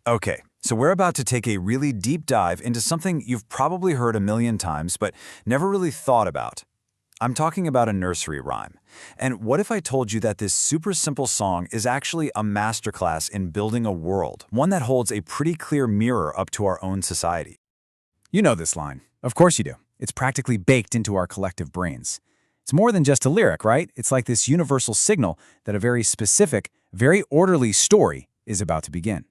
Okay, so we're about to take a really deep dive into something you've probably heard a million times but never really thought about. I'm talking about a nursery rhyme. And what if I told you that this super simple song is actually a masterclass in building a world, one that holds a pretty clear mirror up to our own society? You know this line. Of course you do. It's practically baked into our collective brains. It's more than just a lyric, right? It's like this universal signal that a very specific, very orderly story is about to begin.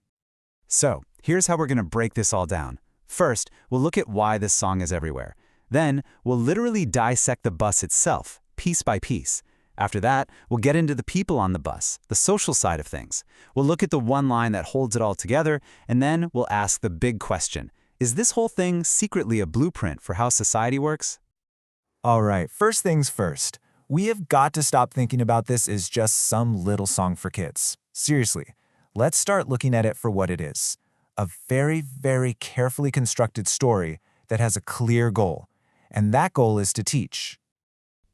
So, here's how we're going to break this all down. First, we'll look at why this song is everywhere. Then, we'll literally dissect the bus itself, piece by piece. After that, we'll get into the people on the bus, the social side of things. We'll look at the one line that holds it all together, and then we'll ask the big question. Is this whole thing secretly a blueprint for how society works? All right, first things first. We have got to stop thinking about this as just some little song for kids. Seriously, let's start looking at it for what it is. A very, very carefully constructed story that has a clear goal. And that goal is to teach.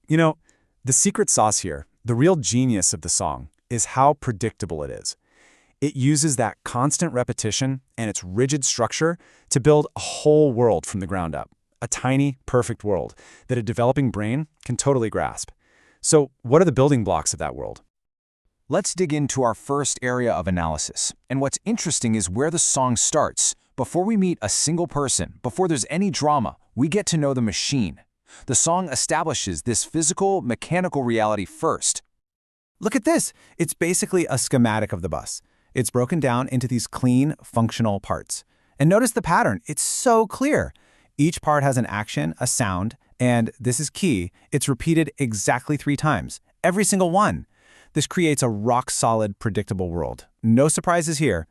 You know, the secret sauce here, the real genius of the song, is how predictable it is. It uses that constant repetition and its rigid structure to build a whole world from the ground up. A tiny, perfect world that a developing brain can totally grasp. So, what are the building blocks of that world? Let's dig into our first area of analysis. And what's interesting is where the song starts. Before we meet a single person, before there's any drama, we get to know the machine. The song establishes this physical, mechanical reality first. Look at this. It's basically a schematic of the bus. It's broken down into these clean, functional parts. And notice the pattern. It's so clear. Each part has an action, a sound, and this is key, it's repeated exactly 3 times. Every single one. This creates a rock-solid, predictable world. No surprises here.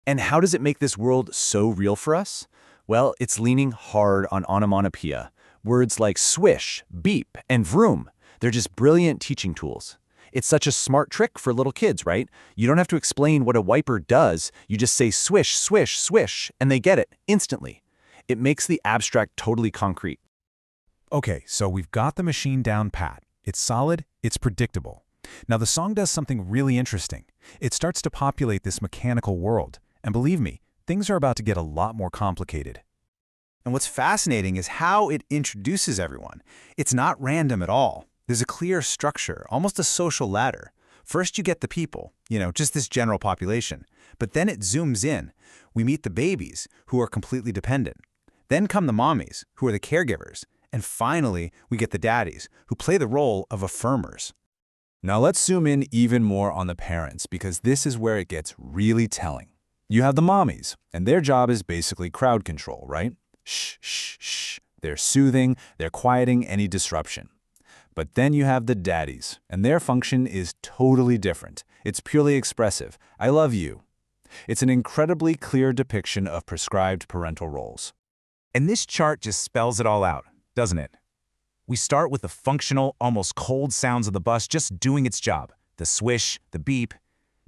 And how does it make this world so real for us? Well, it's leaning hard on onomatopoeia. Words like swish, beep, and vroom. They're just brilliant teaching tools. It's such a smart trick for little kids, right? You don't have to explain what a wiper does. You just say swish, swish, swish, and they get it instantly. It makes the abstract totally concrete. Okay, so we've got the machine down pat. It's solid, it's predictable. Now the song does something really interesting. It starts to populate this mechanical world. And believe me, things are about to get a lot more complicated. And what's fascinating is how it introduces everyone. It's not random at all. There's a clear structure, almost a social ladder. First you get the people, just this general population. But then it zooms in. We meet the babies, who are completely dependent. Then come the mommies, who are the caregivers. And finally, we get the daddies, who play the role of affirmers. Now let's zoom in even more on the parents, because this is where it gets really telling. You have the mommies, and their job is basically crowd control, right? Shh, shh, shh. They're soothing, they're quieting any disruption. But then you have the daddies, and their function is totally different. It's purely expressive. I love you. It's an incredibly clear depiction of prescribed parental roles. And this chart just spells it all out, doesn't it? We start with the functional, almost cold sounds of the bus just doing its job, the swish, the beep.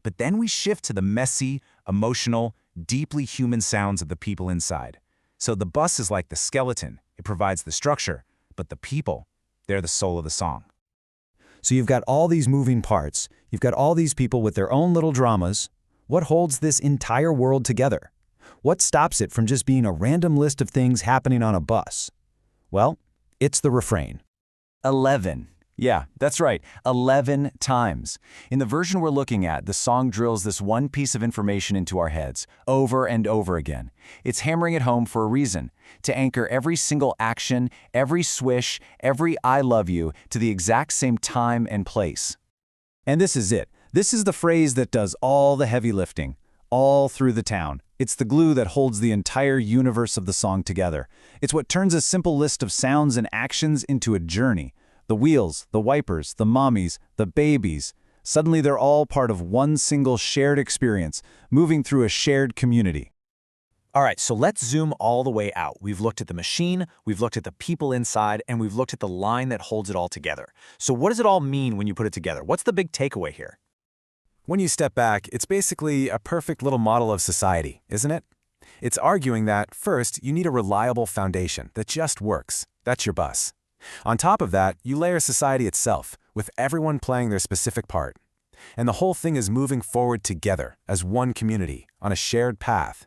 But then we shift to the messy, emotional, deeply human sounds of the people inside. So the bus is like the skeleton. It provides the structure, but the people, they're the soul of the song. So you've got all these moving parts. You've got all these people with their own little dramas. What holds this entire world together? What stops it from just being a random list of things happening on a bus? Well, it's the refrain. 11. Yeah, that's right, 11 times. In the version we're looking at, the song drills this one piece of information into our heads, over and over again. It's hammering it home for a reason, to anchor every single action, every swish, every I love you to the exact same time and place. And this is it. This is the phrase that does all the heavy lifting, all through the town. It's the glue that holds the entire universe of the song together. It's what turns a simple list of sounds and actions into a journey. The wheels, the wipers, the mommies, the babies. Suddenly they're all part of one single shared experience, moving through a shared community. All right, so let's zoom all the way out. We've looked at the machine, we've looked at the people inside, and we've looked at the line that holds it all together. So what does it all mean when you put it together? What's the big takeaway here? When you step back, it's basically a perfect little model of society, isn't it? It's arguing that, first, you need a reliable foundation that just works. That's your bus. On top of that, you layer society itself, with everyone playing their specific part. And the whole thing is moving forward together as one community on a shared path.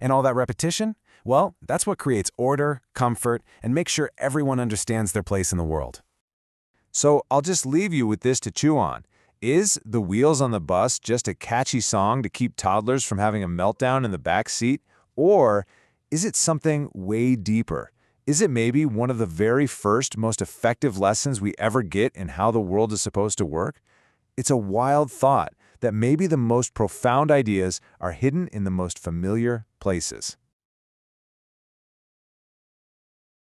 And all that repetition? Well, that's what creates order, comfort, and makes sure everyone understands their place in the world. So I'll just leave you with this to chew on. Is The Wheels on the Bus just a catchy song to keep toddlers from having a meltdown in the back seat? Or is it something way deeper? Is it maybe one of the very first, most effective lessons we ever get in how the world is supposed to work? It's a wild thought that maybe the most profound ideas are hidden in the most familiar places.